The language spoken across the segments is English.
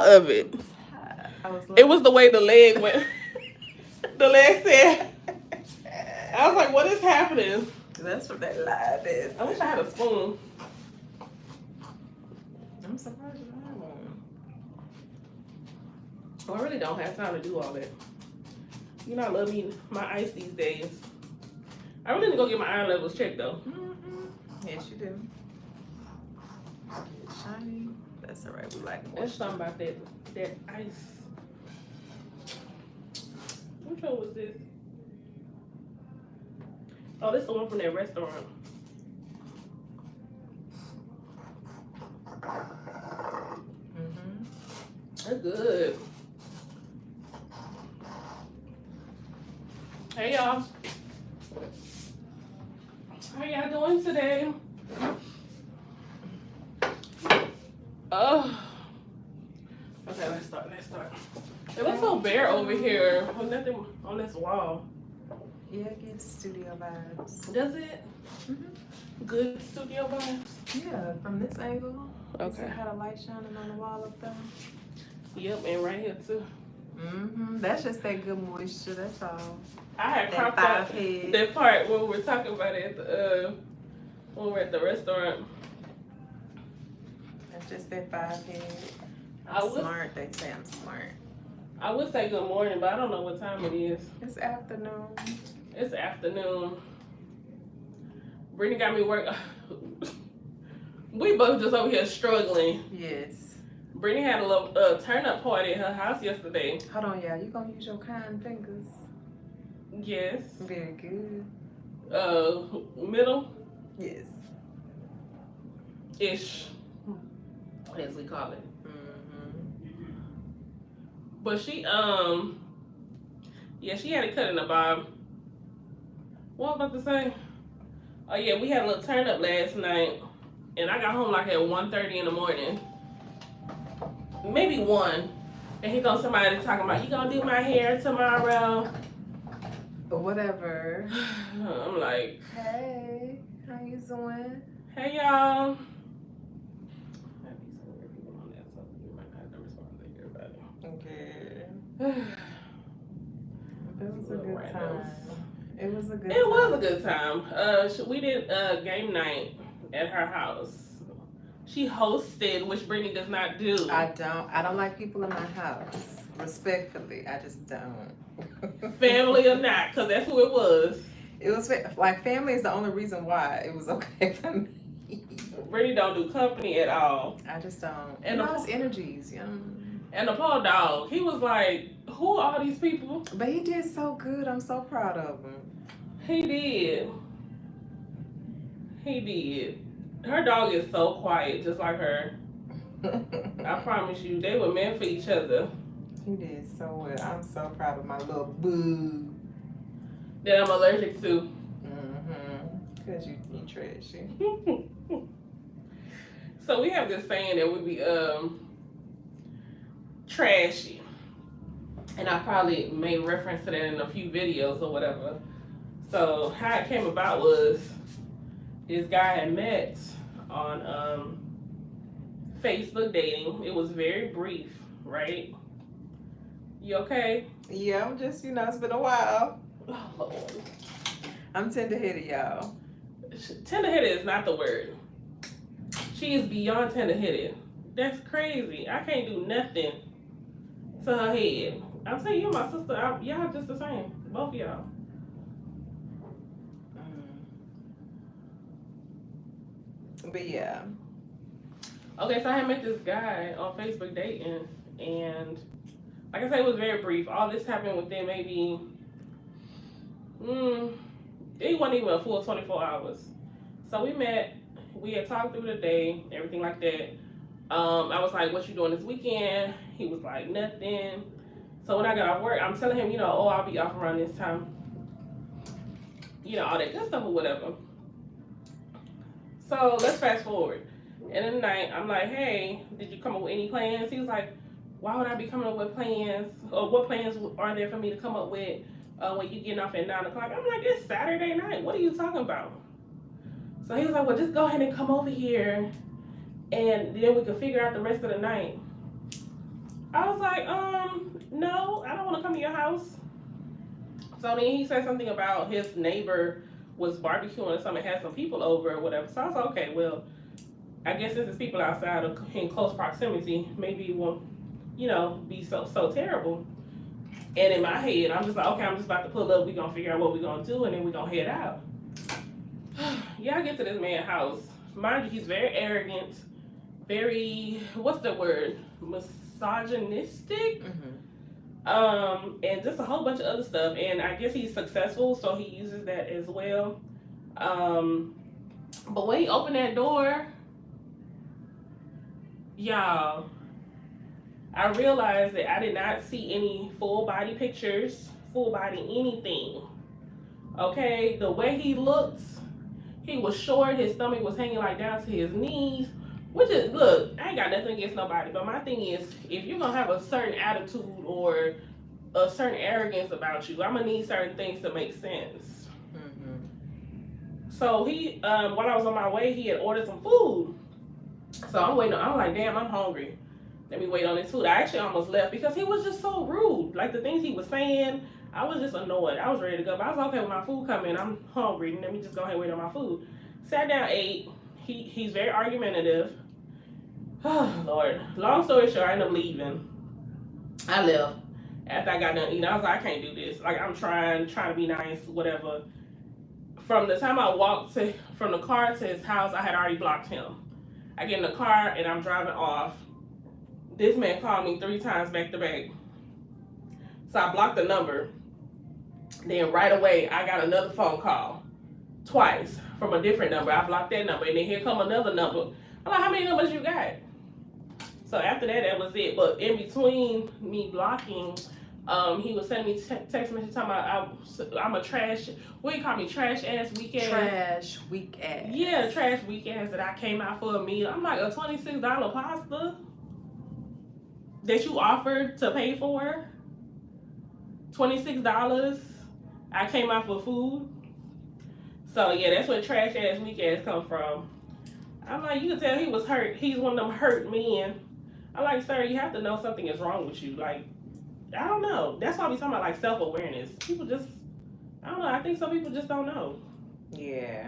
of it. It was the way the leg went. The leg said. I was like, what is happening? That's what that lie is. I wish I had a spoon. I'm surprised you don't have one. Well, I really don't have time to do all that. You know, I love eating my ice these days. I really need to go get my iron levels checked though. Yes, you do. It's shiny. That's all right. We like it. There's something about that ice. Which one was this? Oh, this is the one from that restaurant. They're good. Hey y'all. How y'all doing today? Oh. Okay, let's start. It looks so bare over here. With nothing on this wall. Yeah, it gives studio vibes. Does it? Mm-hmm. Good studio vibes? Yeah, from this angle. Okay. See how the light shining on the wall up there? Yep, and right here too. That's just that good moisture, that's all. I had cropped out that part when we were talking about it when we were at the restaurant. That's just that 5 head. Smart, they say I'm smart. I would say good morning, but I don't know what time it is. It's afternoon. It's afternoon. Brittany got me work. We both just over here struggling. Yes. Brittany had a little turn-up party at her house yesterday. Hold on, y'all. You gonna use your kind fingers? Yes. Very good. Middle? Yes. Ish, as we call it. But she, yeah, she had it cut in a bob. What was I about to say? Oh yeah, we had a little turn up last night, and I got home like at 1:30 in the morning, maybe 1. And here goes somebody talking about, you gonna do my hair tomorrow? Or whatever. I'm like, hey, how you doing? Hey y'all. Okay. It was a good time. It was a good time. It was a good time. We did game night at her house. She hosted, which Brittany does not do. I don't like people in my house. Respectfully, I just don't. Family or not, because that's who it was. It was like family is the only reason why it was okay for me. Brittany don't do company at all. I just don't. And those energies, you know. And the poor dog, he was like, who are all these people? But he did so good. I'm so proud of him. He did. He did. Her dog is so quiet, just like her. I promise you, they were meant for each other. He did so well. I'm so proud of my little boo. That I'm allergic to. Because you trashy. So we have this saying that would be trashy. And I probably made reference to that in a few videos or whatever. So how it came about was this guy I met on Facebook dating. It was very brief, right? You okay? Yeah, I'm just, it's been a while. Oh, Lord. I'm tender-headed, y'all. Tender-headed is not the word. She is beyond tender-headed. That's crazy. I can't do nothing to her head. I'll tell you, my sister, y'all just the same. Both of y'all. But yeah. Okay, so I had met this guy on Facebook dating, and like I said, it was very brief. All this happened within maybe, it wasn't even a full 24 hours. So we met, we had talked through the day, everything like that. I was like, what you doing this weekend? He was like, nothing. So when I got off work, I'm telling him, I'll be off around this time. All that good stuff or whatever. So let's fast forward. And in the night, I'm like, hey, did you come up with any plans? He was like, why would I be coming up with plans? Or what plans are there for me to come up with when you getting off at 9 o'clock? I'm like, it's Saturday night. What are you talking about? So he was like, well, just go ahead and come over here, and then we can figure out the rest of the night. I was like, no, I don't want to come to your house. So then he said something about his neighbor was barbecuing or something, had some people over or whatever. So I was like, okay, well, I guess since it's people outside of in close proximity, maybe it won't, be so terrible. And in my head, I'm just like, okay, I'm just about to pull up. We're gonna figure out what we're gonna do, and then we're gonna head out. Yeah, I get to this man's house. Mind you, he's very arrogant, very, what's the word? Misogynistic. And just a whole bunch of other stuff. And I guess he's successful, so he uses that as well. But when he opened that door, y'all, I realized that I did not see any full body pictures, full body anything. Okay, the way he looked, he was short, his stomach was hanging like down to his knees. Which is, look, I ain't got nothing against nobody, but my thing is, if you're gonna have a certain attitude or a certain arrogance about you, I'm gonna need certain things to make sense. So he, while I was on my way, he had ordered some food. So I'm waiting. I'm like, damn, I'm hungry. Let me wait on this food. I actually almost left because he was just so rude. Like the things he was saying, I was just annoyed. I was ready to go, but I was like, okay, when my food come in, I'm hungry. Let me just go ahead and wait on my food. Sat down, ate. He's very argumentative. Oh, Lord. Long story short, I ended up leaving. I left after I got done eating. I was like, I can't do this. Like, I'm trying to be nice, whatever. From the time I walked from the car to his house, I had already blocked him. I get in the car and I'm driving off. This man called me 3 times back to back. So I blocked the number. Then right away, I got another phone call. Twice from a different number. I blocked that number. And then here come another number. I'm like, how many numbers you got? So after that, that was it. But in between me blocking, he was sending me text messages talking about I'm a trash. What do you call me? Trash ass weak ass. Trash weak ass. Yeah, trash weak ass that I came out for a meal. I'm like, a $26 pasta that you offered to pay for. $26. I came out for food. So yeah, that's where trash ass weak ass come from. I'm like, you can tell he was hurt. He's one of them hurt men. I'm like, sir, you have to know something is wrong with you. Like, I don't know. That's why we talking about like self-awareness. People just, I don't know. I think some people just don't know. Yeah.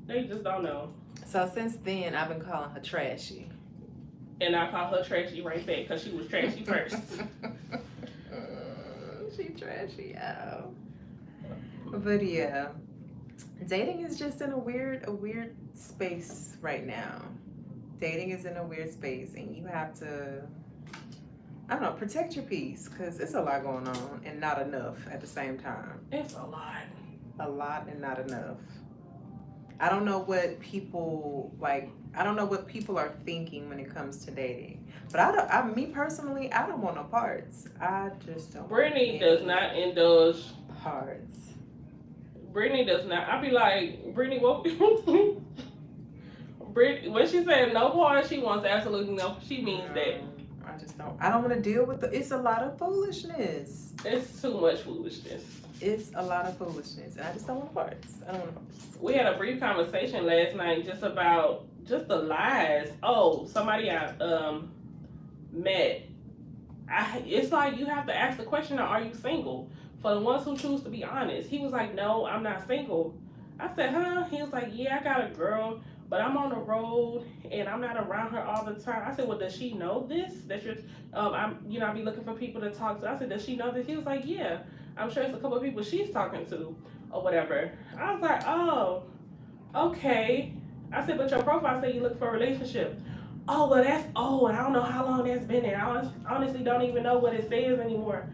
They just don't know. So since then, I've been calling her trashy. And I call her trashy right back because she was trashy first. She trashy, yo. But yeah, dating is just in a weird space right now. Dating is in a weird space, and you have to, I don't know, protect your peace because it's a lot going on and not enough at the same time. It's a lot. A lot and not enough. I don't know what people like. I don't know what people are thinking when it comes to dating. But me personally, I don't want no parts. I just don't. Brittany does not indulge parts. Brittany does not. I be like, Brittany, what? Brittany, when she said no parts, she wants absolutely no. She means that. I just don't. I don't want to deal with it's a lot of foolishness. It's too much foolishness. It's a lot of foolishness, and I just don't want parts. I don't want parts. We had a brief conversation last night just about just the lies. Oh, somebody I met. It's like you have to ask the question: are you single? For the ones who choose to be honest, he was like, "No, I'm not single." I said, "Huh?" He was like, "Yeah, I got a girl, but I'm on the road and I'm not around her all the time." I said, "Well, does she know this? That you're, I be looking for people to talk to." I said, "Does she know this?" He was like, "Yeah, I'm sure it's a couple of people she's talking to or whatever." I was like, "Oh, okay." I said, "But your profile said you look for a relationship." "Oh, well, that's old. I don't know how long that's been there. I honestly don't even know what it says anymore."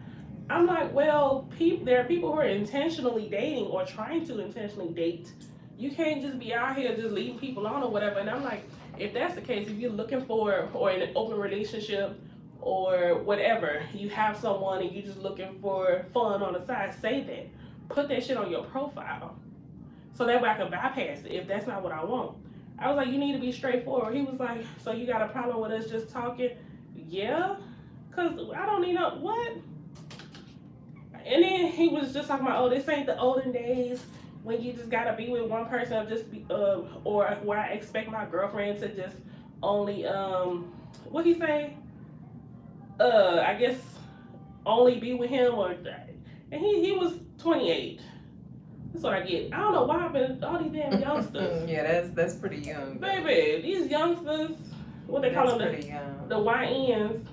I'm like, well, there are people who are intentionally dating or trying to intentionally date. You can't just be out here just leading people on or whatever. And I'm like, if that's the case, if you're looking for or in an open relationship or whatever, you have someone and you're just looking for fun on the side, say that. Put that shit on your profile. So that way I can bypass it if that's not what I want. I was like, you need to be straightforward. He was like, so you got a problem with us just talking? Yeah, because I don't need no, what? And then he was just talking about, oh, this ain't the olden days when you just gotta be with one person or just be, or where I expect my girlfriend to just only, what he say? I guess only be with him and he was 28. That's what I get. I don't know why I've been all these damn youngsters. Yeah, that's pretty young. Baby, these youngsters, what they call them, the YNs.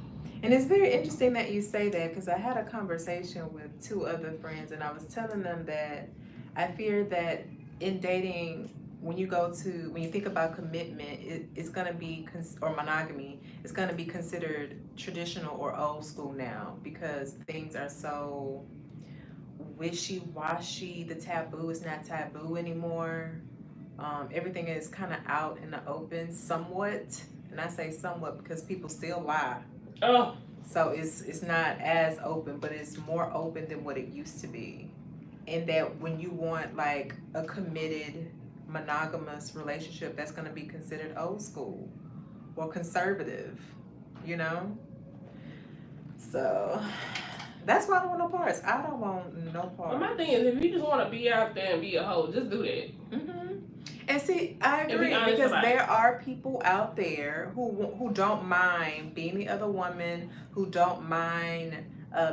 And it's very interesting that you say that, because I had a conversation with 2 other friends, and I was telling them that I fear that in dating, when you think about commitment, it's going to be, or monogamy, it's going to be considered traditional or old school now, because things are so wishy-washy. The taboo is not taboo anymore. Everything is kind of out in the open somewhat, and I say somewhat because people still lie. Oh. So it's not as open, but it's more open than what it used to be. And that when you want like a committed monogamous relationship, that's going to be considered old school or conservative, you know? So that's why I don't want no parts. I don't want no parts. Well, my thing is, if you just want to be out there and be a hoe, just do that. Mm-hmm. And see, I agree, because there are people out there who don't mind being the other woman, who don't mind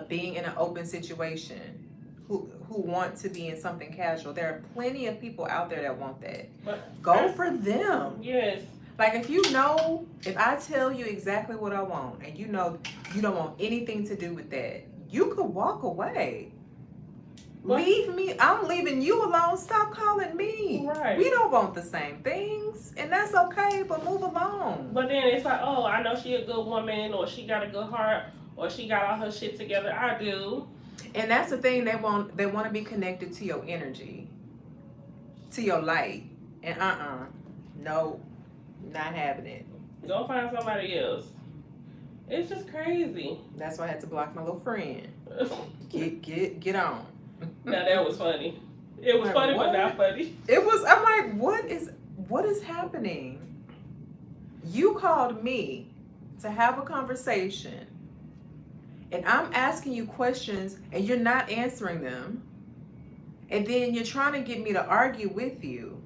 being in an open situation, who want to be in something casual. There are plenty of people out there that want that. But go for them. Yes. Like if I tell you exactly what I want, and you know you don't want anything to do with that, you could walk away. What? Leave me. I'm leaving you alone. Stop calling me. Right. We don't want the same things, and that's okay. But move along. But then it's like, oh, I know she a good woman, or she got a good heart, or she got all her shit together. I do. And that's the thing. They want to be connected to your energy, to your light. And no, not having it. Go find somebody else. It's just crazy. That's why I had to block my little friend. Get on. Now that was funny. It was like, funny, what? But not funny. It was. I'm like, what is happening? You called me to have a conversation, and I'm asking you questions, and you're not answering them, and then you're trying to get me to argue with you.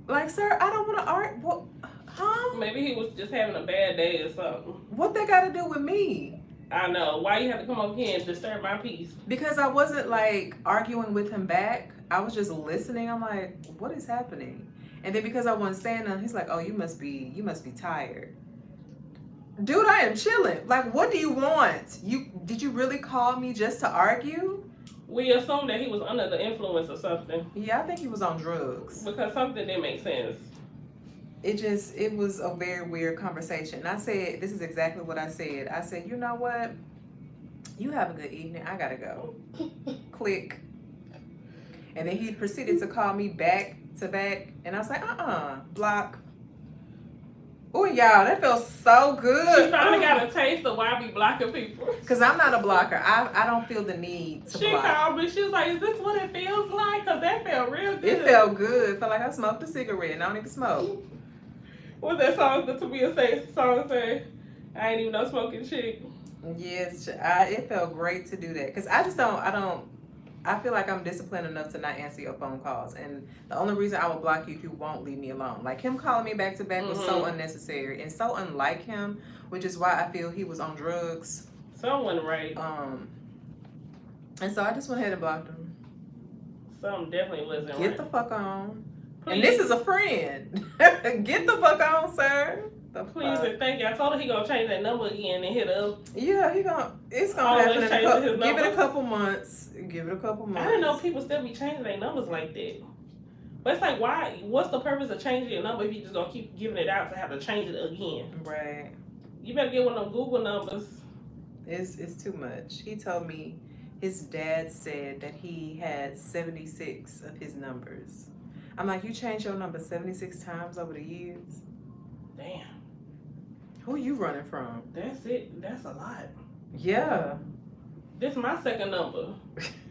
Like, sir, I don't want to argue. What? Huh? Maybe he was just having a bad day or something. What they got to do with me? I know. Why you have to come over here and disturb my peace? Because I wasn't like arguing with him back. I was just listening. I'm like, what is happening? And then because I wasn't saying nothing, he's like, oh, you must be tired. Dude, I am chilling. Like, what do you want? Did you really call me just to argue? We assumed that he was under the influence or something. Yeah, I think he was on drugs. Because something didn't make sense. It was a very weird conversation. And I said, this is exactly what I said. I said, you know what? You have a good evening. I gotta go. Click. And then he proceeded to call me back to back. And I was like, block. Oh, y'all, that feels so good. She finally got a taste of why I be blocking people. Because I'm not a blocker. I don't feel the need to block. She called me. She was like, is this what it feels like? Because that felt real good. It felt good. It felt like I smoked a cigarette and I don't even smoke. What's that song that Tamia say? I ain't even no smoking chick. Yes, it felt great to do that. Because I feel like I'm disciplined enough to not answer your phone calls. And the only reason I will block you if you won't leave me alone. Like him calling me back to back was so unnecessary and so unlike him, which is why I feel he was on drugs. Someone right. And so I just went ahead and blocked him. Something definitely wasn't right. Get the fuck on. Please. And this is a friend. Get the fuck on, sir. Please and thank you. I told him he gonna change that number again and hit up. Yeah, it's gonna happen in give it a couple months. I didn't know people still be changing their numbers like that. But it's like, why? What's the purpose of changing your number if you just gonna keep giving it out to have to change it again? Right. You better get one of them Google numbers. It's too much. He told me his dad said that he had 76 of his numbers. I'm like, you changed your number 76 times over the years? Damn. Who you running from? That's it. That's a lot. Yeah. This is my second number.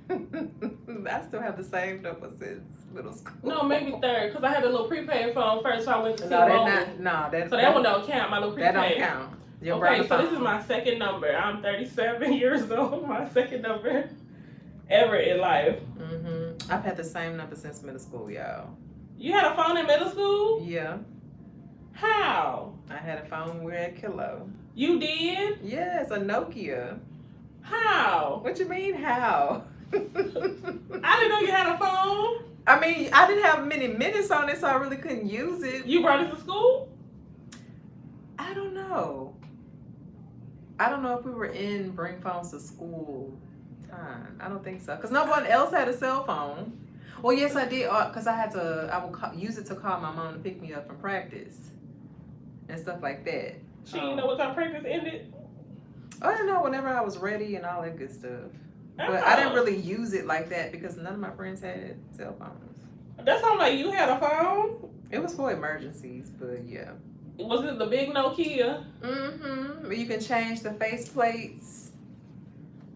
I still have the same number since middle school. No, maybe third, because I had a little prepaid phone first, so I went to see that one don't count. My little prepaid. That don't count. Okay, so this is my second number. I'm 37 years old. My second number ever in life. Mm-hmm. I've had the same number since middle school, y'all. You had a phone in middle school? Yeah. How? I had a phone when we were at Kilo. You did? Yes, a Nokia. How? What you mean, how? I didn't know you had a phone. I mean, I didn't have many minutes on it, so I really couldn't use it. You brought it to school? I don't know. I don't know if we were in bring phones to school time. I don't think so, because no one else had a cell phone. Well, yes, I did, because I would use it to call my mom to pick me up from practice and stuff like that. She didn't know what time practice ended? I don't know, whenever I was ready and all that good stuff. But I didn't really use it like that because none of my friends had cell phones. That sounds like you had a phone. It was for emergencies, but yeah. Was it the big Nokia? Mm-hmm. You can change the face plates.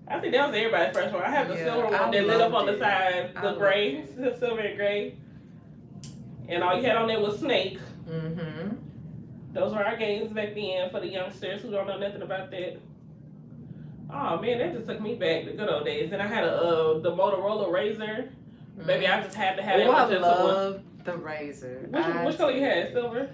I think that was everybody's first one. I had the Yeah, silver one I that lit up on loved the it. side, I the loved gray, the silver and gray. And all you had on there was Snake. Mm-hmm. Those were our games back then for the youngsters who don't know nothing about that. Oh man, that just took me back to good old days. Then I had the Motorola Razr. Baby, I just had to have it. Oh, I love the Razr. Which color you had? Silver?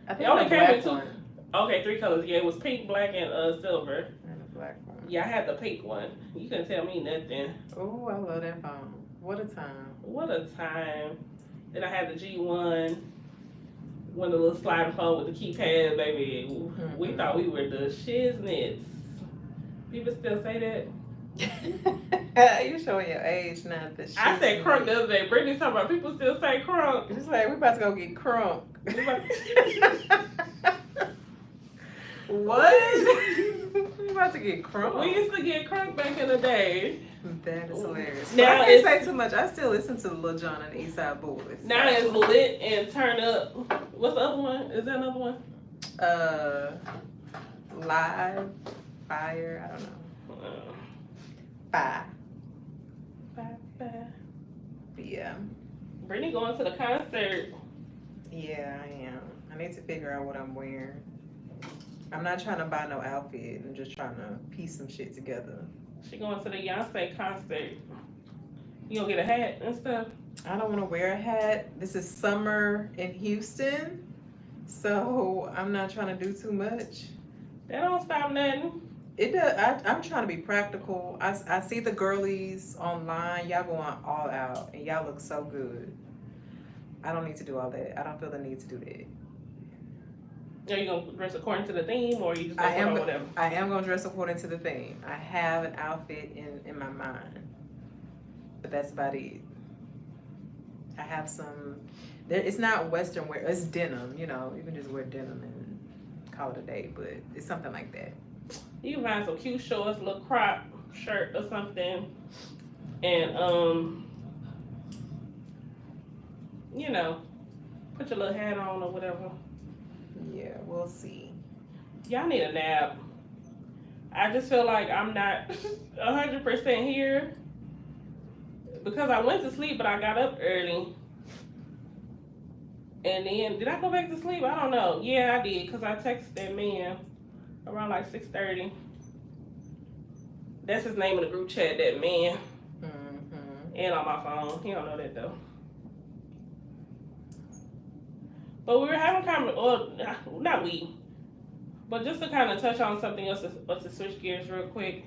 I think It only the came black in two. one. Okay, 3 colors. Yeah, it was pink, black, and silver. And the black one. Yeah, I had the pink one. You couldn't tell me nothing. Oh, I love that phone. What a time. What a time. Then I had the G1. One of the little sliding phone with the keypad, baby. Mm-hmm. We thought we were the shiznits. People still say that. You showing your age now. I said crunk the other day. Brittany talking about people still say crunk. It's like we about to go get crunk. What? We about to get crunk. We used to get crunk back in the day. That is hilarious. Now I can't say too much. I still listen to Lil Jon and the East Side Boys. Now it's lit and turn up. What's the other one? Is there another one? Live, fire. I don't know. Bye. But yeah. Brittany going to the concert. Yeah, I am. I need to figure out what I'm wearing. I'm not trying to buy no outfit. I'm just trying to piece some shit together. She going to the Beyonce concert. You gonna get a hat and stuff? I don't want to wear a hat. This is summer in Houston, so I'm not trying to do too much. That don't stop nothing. It does. I'm trying to be practical. I see the girlies online. Y'all going all out, and y'all look so good. I don't need to do all that. I don't feel the need to do that. Are you gonna dress according to the theme, or you just gonna put on whatever? I am gonna dress according to the theme. I have an outfit in my mind, but that's about it. I have some. It's not Western wear. It's denim. You know, you can just wear denim and call it a day. But it's something like that. You can find some cute shorts, little crop shirt or something, and you know, put your little hat on or whatever. Yeah, we'll see. Y'all need a nap. I just feel like I'm not 100% here because I went to sleep, but I got up early. And then, did I go back to sleep? I don't know. Yeah, I did, because I texted that man around like 6:30. That's his name in the group chat, that man. Mm-hmm. And on my phone. He don't know that, though. But we were having not we, but just to kind of touch on something else, to switch gears real quick.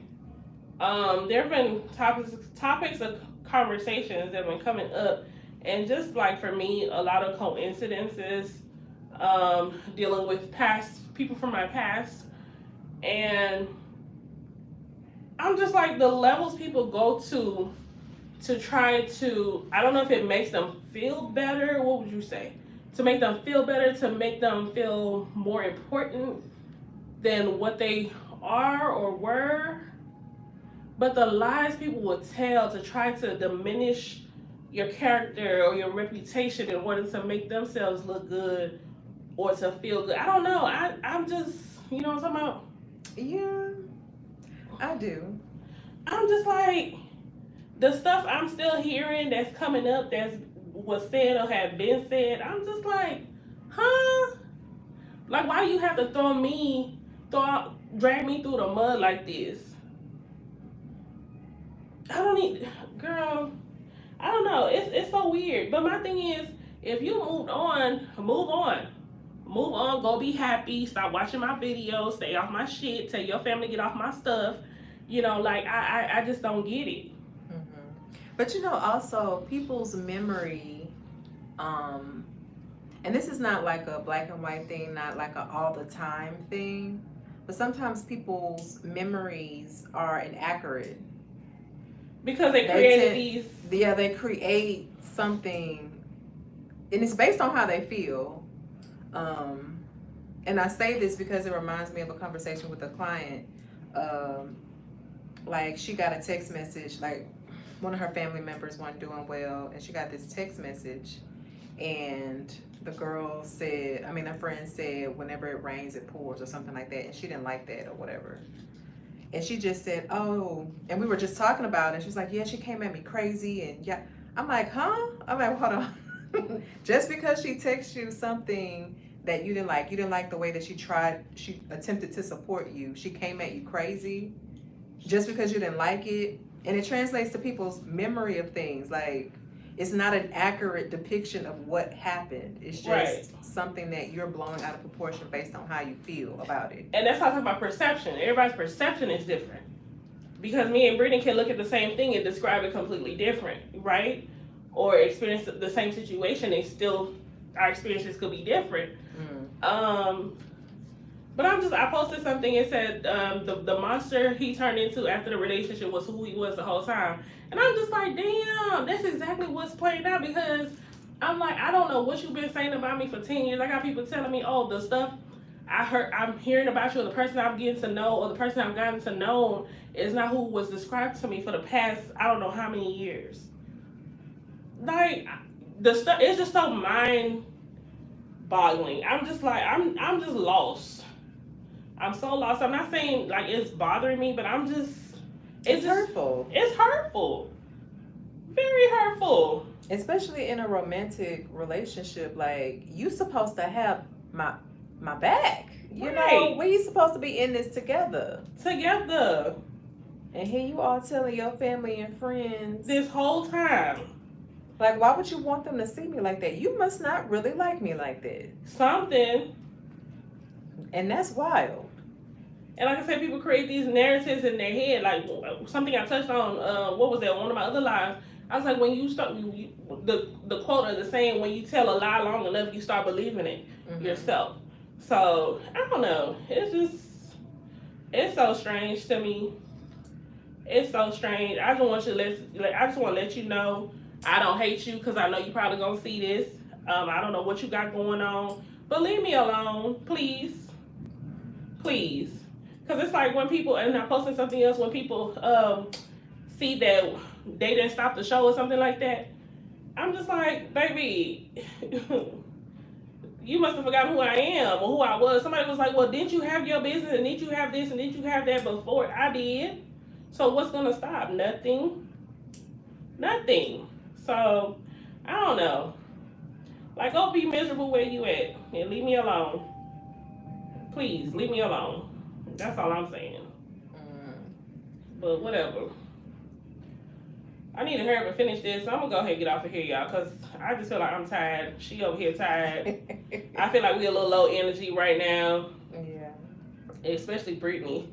There have been topics of conversations that have been coming up, and just like for me, a lot of coincidences, dealing with people from my past, and I'm just like, the levels people go to try to, I don't know if it makes them feel better. What would you say? To make them feel better, to make them feel more important than what they are or were. But the lies people will tell to try to diminish your character or your reputation in order to make themselves look good or to feel good. I don't know. I'm just, you know what I'm talking about? Yeah, I do. I'm just like, the stuff I'm still hearing that's coming up that's was said or have been said, I'm just like, huh? Like, why do you have to drag me through the mud like this? Girl, I don't know. It's so weird. But my thing is, if you moved on, move on. Move on, go be happy, stop watching my videos, stay off my shit, tell your family get off my stuff. You know, like I just don't get it. But you know, also people's memory, and this is not like a black and white thing, not like a all the time thing, but sometimes people's memories are inaccurate. Because they created these. Yeah, they create something, and it's based on how they feel. And I say this because it reminds me of a conversation with a client. Like she got a text message, like one of her family members wasn't doing well, and she got this text message, and the girl said, I mean, her friend said, whenever it rains, it pours, or something like that, and she didn't like that or whatever. And she just said, oh, and we were just talking about it, and she's like, yeah, she came at me crazy, and yeah. I'm like, huh? I'm like, hold on. Just because she texts you something that you didn't like the way that she attempted to support you, she came at you crazy, just because you didn't like it. And it translates to people's memory of things. Like, it's not an accurate depiction of what happened. It's just something that you're blowing out of proportion based on how you feel about it. And that's talking about perception. Everybody's perception is different. Because me and Brittany can look at the same thing and describe it completely different, right? Or experience the same situation and still our experiences could be different. But I posted something and said the monster he turned into after the relationship was who he was the whole time. And I'm just like, damn, that's exactly what's played out, because I'm like, I don't know what you've been saying about me for 10 years. I got people telling me, oh, the stuff I'm hearing about you, or the person I'm getting to know, or the person I've gotten to know is not who was described to me for the past, I don't know how many years. Like, the stuff, it's just so mind boggling. I'm just like, I'm just lost. I'm so lost. I'm not saying like it's bothering me, but I'm just, it's hurtful. It's hurtful. Very hurtful. Especially in a romantic relationship. Like, you supposed to have my back. You know, we supposed to be in this together. And here you are telling your family and friends this whole time. Like, why would you want them to see me like that? You must not really like me like that. Something. And that's wild. And like I said, people create these narratives in their head. Like, something I touched on, what was that, one of my other lives? I was like, when you start, the quote or the saying, when you tell a lie long enough, you start believing it yourself. So, I don't know. It's so strange to me. It's so strange. I just want to let you know, I don't hate you, because I know you probably gonna see this. I don't know what you got going on, but leave me alone, please. Please. Because it's like when people, and I posted something else, when people see that they didn't stop the show or something like that, I'm just like, baby, you must have forgotten who I am or who I was. Somebody was like, well, didn't you have your business, and didn't you have this, and didn't you have that before? I did. So what's gonna stop? Nothing. So, I don't know. Like, go be miserable where you at and leave me alone. Please, leave me alone. That's all I'm saying. But whatever. I need to hurry up and finish this. So I'm gonna go ahead and get off of here, y'all, because I just feel like I'm tired. She over here tired. I feel like we're a little low energy right now. Yeah. Especially Brittany.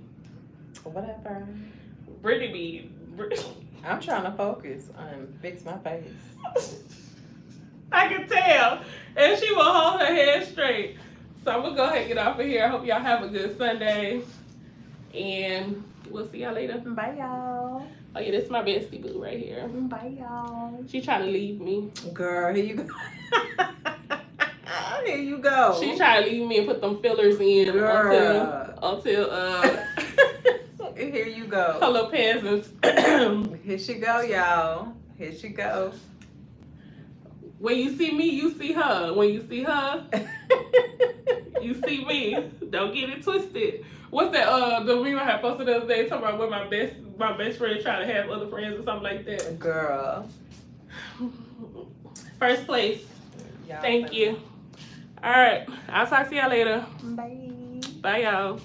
Whatever. Brittany. I'm trying to focus and fix my face. I can tell. And she will hold her head straight. So I'm going to go ahead and get off of here. I hope y'all have a good Sunday. And we'll see y'all later. Bye, y'all. Oh, yeah, this is my bestie boo right here. Bye, y'all. She trying to leave me. Girl, here you go. Here you go. She trying to leave me and put them fillers in until here you go. her little peasants. Here she go, y'all. Here she go. When you see me, you see her. When you see her, you see me. Don't get it twisted. What's that? The meme I had posted the other day talking about when my best friend trying to have other friends or something like that. Girl. First place. Thank you. All right. I'll talk to y'all later. Bye. Bye, y'all.